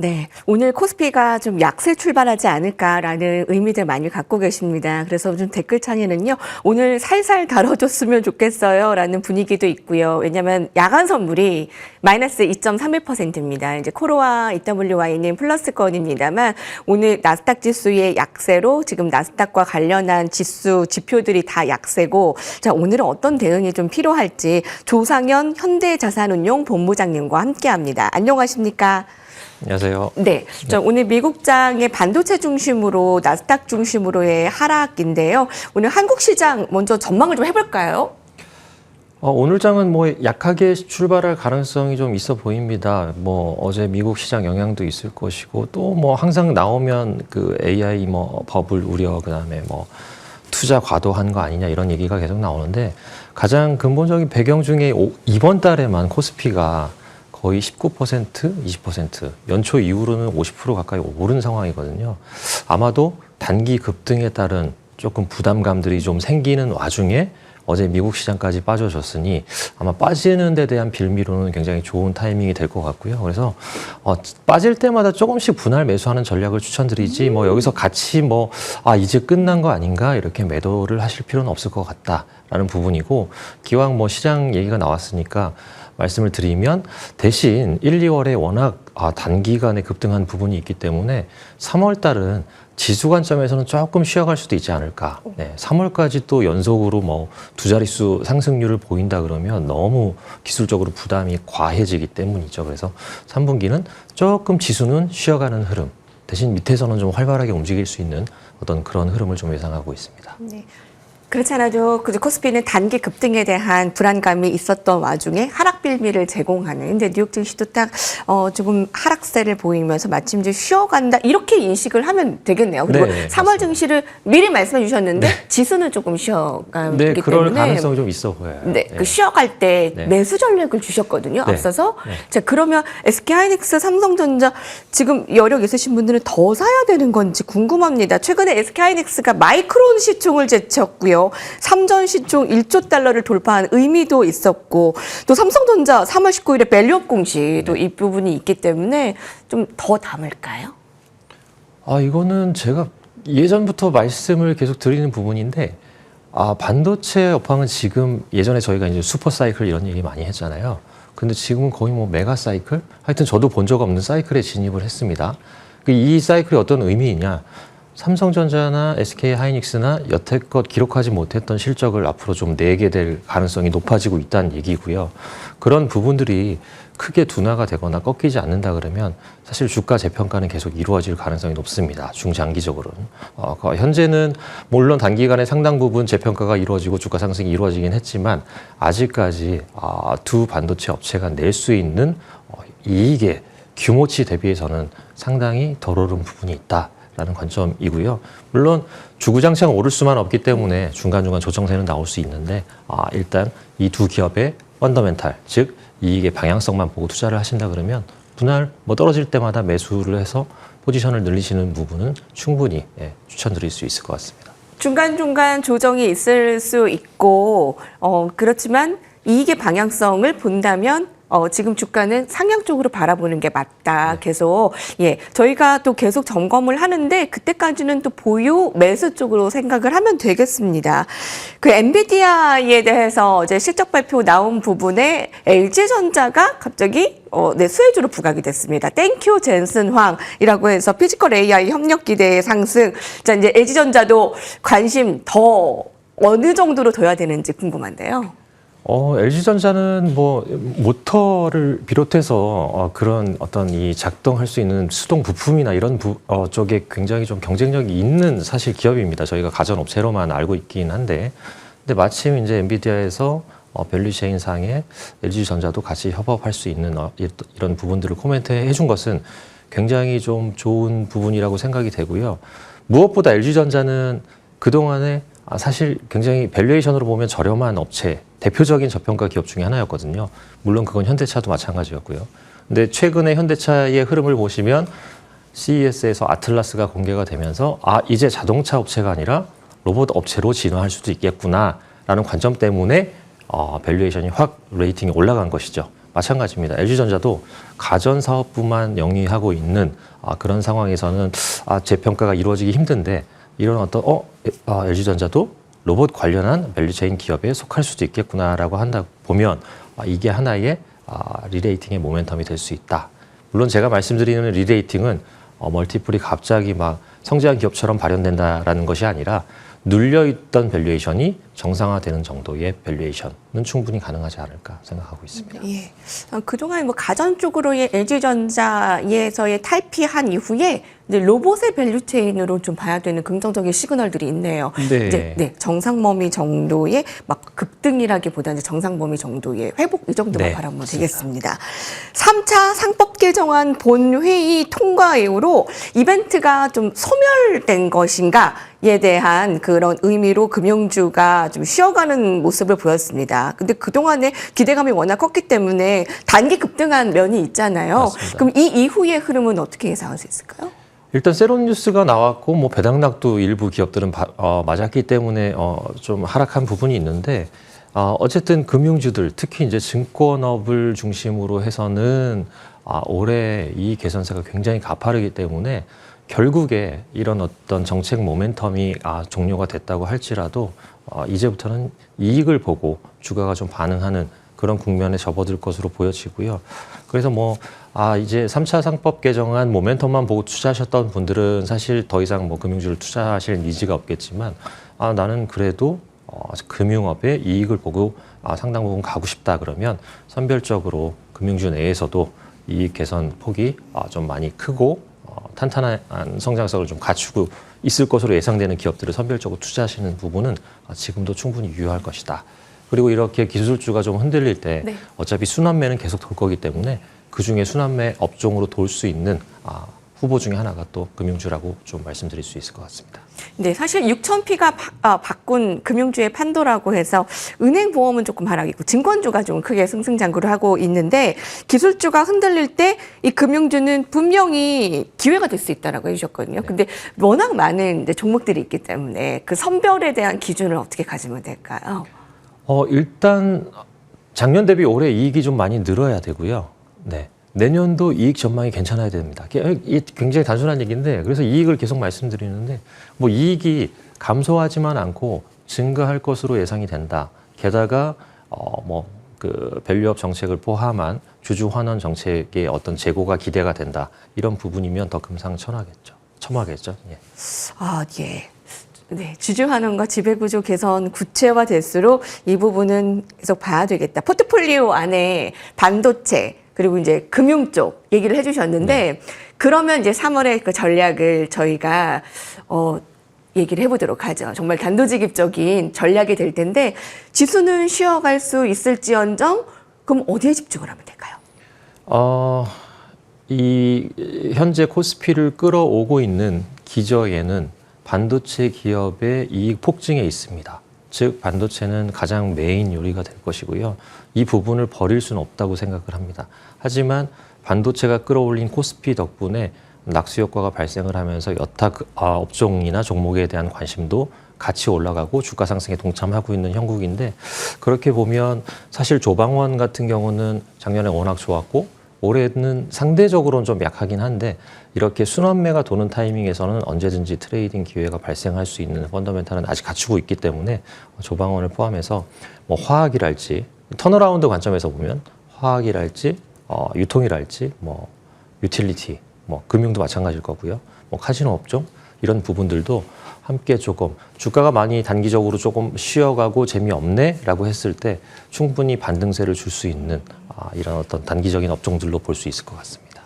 네, 오늘 코스피가 좀 약세 출발하지 않을까라는 의미들 많이 갖고 계십니다. 그래서 좀 댓글창에는요, 오늘 살살 다뤄줬으면 좋겠어요 라는 분위기도 있고요. 왜냐하면 야간 선물이 마이너스 2.31%입니다. 이제 코로와 EWY는 플러스권입니다만 오늘 나스닥 지수의 약세로 지금 나스닥과 관련한 지수 지표들이 다 약세고, 자, 오늘은 어떤 대응이 좀 필요할지 조상현 현대자산운용 본부장님과 함께합니다. 안녕하십니까? 안녕하세요. 네, 자, 오늘 미국장의 반도체 중심으로 나스닥 중심으로의 하락인데요. 오늘 한국 시장 먼저 전망을 좀 해볼까요? 오늘 장은 뭐 약하게 출발할 가능성이 좀 있어 보입니다. 뭐 어제 미국 시장 영향도 있을 것이고 또 뭐 항상 나오면 그 AI 뭐 버블 우려 그다음에 뭐 투자 과도한 거 아니냐 이런 얘기가 계속 나오는데 가장 근본적인 배경 중에 이번 달에만 코스피가 거의 19%, 20%, 연초 이후로는 50% 가까이 오른 상황이거든요. 아마도 단기 급등에 따른 조금 부담감들이 좀 생기는 와중에 어제 미국 시장까지 빠져줬으니 아마 빠지는 데 대한 빌미로는 굉장히 좋은 타이밍이 될 것 같고요. 그래서 빠질 때마다 조금씩 분할 매수하는 전략을 추천드리지 뭐 여기서 같이 뭐 이제 끝난 거 아닌가 이렇게 매도를 하실 필요는 없을 것 같다라는 부분이고, 기왕 뭐 시장 얘기가 나왔으니까 말씀을 드리면 대신 1, 2월에 워낙 단기간에 급등한 부분이 있기 때문에 3월 달은 지수 관점에서는 조금 쉬어갈 수도 있지 않을까. 네, 3월까지 또 연속으로 뭐 두 자릿수 상승률을 보인다 그러면 너무 기술적으로 부담이 과해지기 때문이죠. 그래서 3분기는 조금 지수는 쉬어가는 흐름, 대신 밑에서는 좀 활발하게 움직일 수 있는 어떤 그런 흐름을 좀 예상하고 있습니다. 네. 그렇지 않아도 코스피는 단기 급등에 대한 불안감이 있었던 와중에 하락 빌미를 제공하는, 근데 뉴욕 증시도 딱 조금 하락세를 보이면서 마침 이제 쉬어간다 이렇게 인식을 하면 되겠네요. 그리고 네, 3월 맞습니다. 증시를 미리 말씀해 주셨는데 지수는 조금 쉬어가기 네, 그럴 때문에 가능성이 좀 있어 보여요. 네, 그 쉬어갈 때 네. 매수 전략을 주셨거든요. 네. 앞서서. 네. 자, 그러면 SK하이닉스, 삼성전자 지금 여력 있으신 분들은 더 사야 되는 건지 궁금합니다. 최근에 SK하이닉스가 마이크론 시총을 제쳤고요. 삼전 시총 1조 달러를 돌파한 의미도 있었고, 또 삼성전자 3월 19일에 밸류업 공시도 이 부분이 있기 때문에 좀 더 담을까요? 이거는 제가 예전부터 말씀을 계속 드리는 부분인데, 반도체 업황은 지금 예전에 저희가 이제 슈퍼 사이클 이런 얘기 많이 했잖아요. 근데 지금은 거의 뭐 메가 사이클? 하여튼 저도 본 적 없는 사이클에 진입을 했습니다. 이 사이클이 어떤 의미이냐? 삼성전자나 SK하이닉스나 여태껏 기록하지 못했던 실적을 앞으로 좀 내게 될 가능성이 높아지고 있다는 얘기고요. 그런 부분들이 크게 둔화가 되거나 꺾이지 않는다 그러면 사실 주가 재평가는 계속 이루어질 가능성이 높습니다. 중장기적으로는. 현재는 물론 단기간에 상당 부분 재평가가 이루어지고 주가 상승이 이루어지긴 했지만 아직까지 두 반도체 업체가 낼 수 있는 이익의 규모치 대비해서는 상당히 덜 오른 부분이 있다. 라는 관점이고요. 물론 주구장창 오를 수만 없기 때문에 중간중간 조정세는 나올 수 있는데 일단 이 두 기업의 펀더멘탈, 즉 이익의 방향성만 보고 투자를 하신다 그러면 분할 떨어질 때마다 매수를 해서 포지션을 늘리시는 부분은 충분히 추천드릴 수 있을 것 같습니다. 중간중간 조정이 있을 수 있고 그렇지만 이익의 방향성을 본다면 지금 주가는 상향 쪽으로 바라보는 게 맞다. 계속 저희가 또 계속 점검을 하는데 그때까지는 또 보유 매수 쪽으로 생각을 하면 되겠습니다. 그 엔비디아에 대해서 이제 실적 발표 나온 부분에 LG전자가 갑자기 수혜주로 부각이 됐습니다. 땡큐 젠슨 황이라고 해서 피지컬 AI 협력 기대의 상승. 자, 이제 LG전자도 관심 더 어느 정도로 둬야 되는지 궁금한데요. LG전자는 뭐 모터를 비롯해서 그런 어떤 이 작동할 수 있는 수동 부품이나 이런 쪽에 굉장히 좀 경쟁력이 있는 사실 기업입니다. 저희가 가전업체로만 알고 있긴 한데, 근데 마침 이제 엔비디아에서 밸류체인 상에 LG전자도 같이 협업할 수 있는 이런 부분들을 코멘트해 준 것은 굉장히 좀 좋은 부분이라고 생각이 되고요. 무엇보다 LG전자는 그동안에 사실 굉장히 밸류에이션으로 보면 저렴한 업체, 대표적인 저평가 기업 중에 하나였거든요. 물론 그건 현대차도 마찬가지였고요. 근데 최근에 현대차의 흐름을 보시면 CES에서 아틀라스가 공개가 되면서 이제 자동차 업체가 아니라 로봇 업체로 진화할 수도 있겠구나라는 관점 때문에 밸류에이션이 확 레이팅이 올라간 것이죠. 마찬가지입니다. LG전자도 가전 사업부만 영위하고 있는 그런 상황에서는 재평가가 이루어지기 힘든데 이런 어떤 LG전자도 로봇 관련한 밸류체인 기업에 속할 수도 있겠구나라고 한다 보면 이게 하나의 리레이팅의 모멘텀이 될 수 있다. 물론 제가 말씀드리는 리레이팅은 멀티플이 갑자기 막 성장한 기업처럼 발현된다라는 것이 아니라 눌려있던 밸류에이션이 정상화되는 정도의 밸류에이션은 충분히 가능하지 않을까 생각하고 있습니다. 예. 그동안 뭐 가전 쪽으로의 LG전자에서의 탈피한 이후에 이제 로봇의 밸류체인으로 좀 봐야 되는 긍정적인 시그널들이 있네요. 네. 이제 정상 범위 정도의 막 급등이라기보다는 이제 정상 범위 정도의 회복 이 정도만 네, 바라보면 맞습니다. 되겠습니다. 3차 상법 개정안 본회의 통과 이후로 이벤트가 좀 소멸된 것인가에 대한 그런 의미로 금융주가 좀 쉬어가는 모습을 보였습니다. 근데 그동안에 기대감이 워낙 컸기 때문에 단기 급등한 면이 있잖아요. 맞습니다. 그럼 이 이후의 흐름은 어떻게 예상할 수 있을까요? 일단 세론 뉴스가 나왔고 뭐 배당락도 일부 기업들은 맞았기 때문에 좀 하락한 부분이 있는데 어쨌든 금융주들 특히 이제 증권업을 중심으로 해서는 올해 이 개선세가 굉장히 가파르기 때문에 결국에 이런 어떤 정책 모멘텀이 종료가 됐다고 할지라도 이제부터는 이익을 보고 주가가 좀 반응하는 그런 국면에 접어들 것으로 보여지고요. 그래서 이제 3차 상법 개정안 모멘텀만 보고 투자하셨던 분들은 사실 더 이상 금융주를 투자하실 니즈가 없겠지만 나는 그래도 금융업의 이익을 보고 상당 부분 가고 싶다 그러면 선별적으로 금융주 내에서도 이익 개선 폭이 좀 많이 크고 탄탄한 성장성을 좀 갖추고 있을 것으로 예상되는 기업들을 선별적으로 투자하시는 부분은 지금도 충분히 유효할 것이다. 그리고 이렇게 기술주가 좀 흔들릴 때 네. 어차피 순환매는 계속 돌 거기 때문에 그중에 순환매 업종으로 돌 수 있는 후보 중에 하나가 또 금융주라고 좀 말씀드릴 수 있을 것 같습니다. 네, 사실 6,000P가 바꾼 금융주의 판도라고 해서 은행 보험은 조금 하락이고 증권주가 좀 크게 승승장구를 하고 있는데 기술주가 흔들릴 때 이 금융주는 분명히 기회가 될 수 있다라고 해주셨거든요. 근데 워낙 많은 이제 종목들이 있기 때문에 그 선별에 대한 기준을 어떻게 가지면 될까요? 일단 작년 대비 올해 이익이 좀 많이 늘어야 되고요. 네. 내년도 이익 전망이 괜찮아야 됩니다. 이게 굉장히 단순한 얘기인데 그래서 이익을 계속 말씀드리는데 이익이 감소하지만 않고 증가할 것으로 예상이 된다. 게다가 그 밸류업 정책을 포함한 주주 환원 정책의 어떤 재고가 기대가 된다. 이런 부분이면 더 금상첨화겠죠. 예. 예. 네, 주주 환원과 지배구조 개선 구체화될수록 이 부분은 계속 봐야 되겠다. 포트폴리오 안에 반도체 그리고 이제 금융 쪽 얘기를 해주셨는데 그러면 이제 3월에 그 전략을 저희가 얘기를 해보도록 하죠. 정말 단도직입적인 전략이 될 텐데 지수는 쉬어갈 수 있을지언정 그럼 어디에 집중을 하면 될까요? 이 현재 코스피를 끌어오고 있는 기저에는 반도체 기업의 이익 폭증에 있습니다. 즉 반도체는 가장 메인 요리가 될 것이고요. 이 부분을 버릴 수는 없다고 생각을 합니다. 하지만 반도체가 끌어올린 코스피 덕분에 낙수 효과가 발생을 하면서 여타 업종이나 종목에 대한 관심도 같이 올라가고 주가 상승에 동참하고 있는 형국인데 그렇게 보면 사실 조방원 같은 경우는 작년에 워낙 좋았고 올해는 상대적으로는 좀 약하긴 한데 이렇게 순환매가 도는 타이밍에서는 언제든지 트레이딩 기회가 발생할 수 있는 펀더멘탈은 아직 갖추고 있기 때문에 조방원을 포함해서 화학이랄지 턴어라운드 관점에서 보면 화학이랄지 유통이랄지 유틸리티 금융도 마찬가지일 거고요. 카지노 업종 이런 부분들도 함께 조금 주가가 많이 단기적으로 조금 쉬어가고 재미없네라고 했을 때 충분히 반등세를 줄 수 있는 이런 어떤 단기적인 업종들로 볼 수 있을 것 같습니다.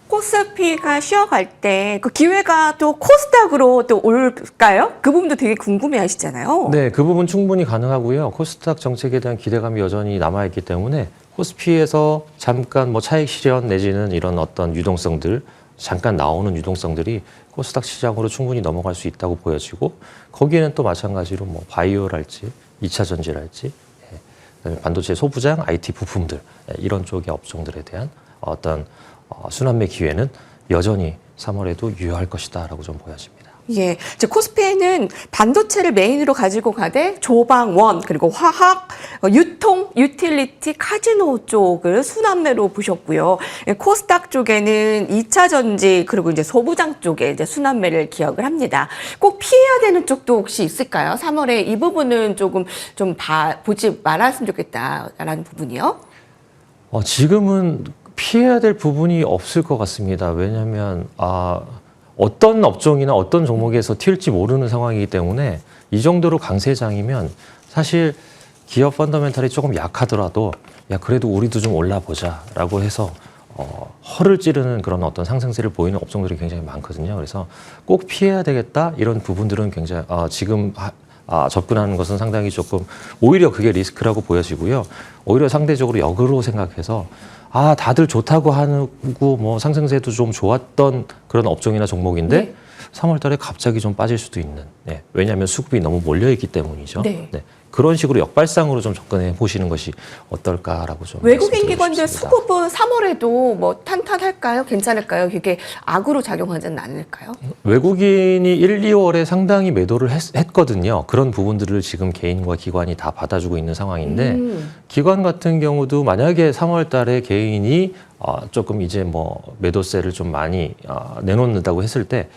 코스피가 쉬어갈 때 그 기회가 또 코스닥으로 또 올까요? 그 부분도 되게 궁금해하시잖아요. 네, 그 부분 충분히 가능하고요. 코스닥 정책에 대한 기대감이 여전히 남아있기 때문에 코스피에서 잠깐 차익 실현 내지는 이런 어떤 유동성들 잠깐 나오는 유동성들이 코스닥 시장으로 충분히 넘어갈 수 있다고 보여지고 거기에는 또 마찬가지로 바이오랄지 2차 전지랄지 그다음에 반도체 소부장, IT 부품들 이런 쪽의 업종들에 대한 어떤 순환매 기회는 여전히 3월에도 유효할 것이다라고 좀 보여집니다. 예, 이제 코스피는 반도체를 메인으로 가지고 가되 조방원 그리고 화학, 유통, 유틸리티, 카지노 쪽을 순환매로 보셨고요. 예, 코스닥 쪽에는 2차 전지 그리고 이제 소부장 쪽에 이제 순환매를 기억을 합니다. 꼭 피해야 되는 쪽도 혹시 있을까요? 3월에 이 부분은 조금 좀 보지 말았으면 좋겠다라는 부분이요. 지금은 피해야 될 부분이 없을 것 같습니다. 왜냐하면 어떤 업종이나 어떤 종목에서 튈지 모르는 상황이기 때문에 이 정도로 강세장이면 사실 기업 펀더멘탈이 조금 약하더라도 야 그래도 우리도 좀 올라보자라고 해서 허를 찌르는 그런 어떤 상승세를 보이는 업종들이 굉장히 많거든요. 그래서 꼭 피해야 되겠다 이런 부분들은 굉장히 지금 접근하는 것은 상당히 조금 오히려 그게 리스크라고 보여지고요. 오히려 상대적으로 역으로 생각해서 다들 좋다고 하고 뭐 상승세도 좀 좋았던 그런 업종이나 종목인데 네. 3월 달에 갑자기 좀 빠질 수도 있는. 네. 왜냐하면 수급이 너무 몰려 있기 때문이죠. 네. 네. 그런 식으로 역발상으로 좀 접근해 보시는 것이 어떨까라고 좀 외국인 말씀드리고 기관들 싶습니다. 수급은 3월에도 뭐 탄탄할까요? 괜찮을까요? 이게 악으로 작용하지는 않을까요? 외국인이 1, 2월에 상당히 매도를 했거든요. 그런 부분들을 지금 개인과 기관이 다 받아주고 있는 상황인데 기관 같은 경우도 만약에 3월 달에 개인이 조금 이제 뭐 매도세를 좀 많이 내놓는다고 했을 때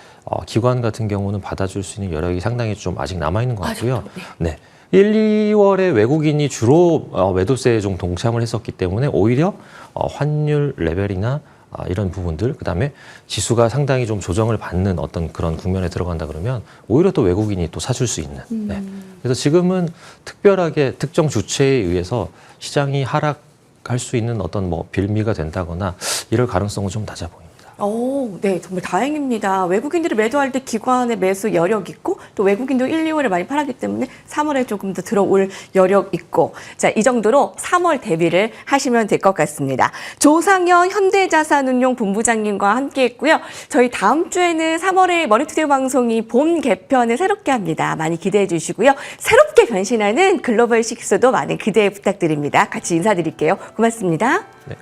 기관 같은 경우는 받아줄 수 있는 여력이 상당히 좀 아직 남아있는 것 같고요. 네. 1, 2월에 외국인이 주로 매도세에 좀 동참을 했었기 때문에 오히려 환율 레벨이나 이런 부분들, 그다음에 지수가 상당히 좀 조정을 받는 어떤 그런 국면에 들어간다 그러면 오히려 또 외국인이 또 사줄 수 있는. 네. 그래서 지금은 특별하게 특정 주체에 의해서 시장이 하락할 수 있는 어떤 뭐 빌미가 된다거나 이럴 가능성은 좀 낮아 보입니다. 네, 정말 다행입니다. 외국인들이 매도할 때 기관의 매수 여력 있고 또 외국인도 1, 2월에 많이 팔았기 때문에 3월에 조금 더 들어올 여력 있고 자, 이 정도로 3월 대비를 하시면 될 것 같습니다. 조상현 현대자산운용 본부장님과 함께 했고요. 저희 다음 주에는 3월에 머니투데이 방송이 본 개편을 새롭게 합니다. 많이 기대해 주시고요. 새롭게 변신하는 글로벌 식스도 많은 기대 부탁드립니다. 같이 인사드릴게요. 고맙습니다. 네.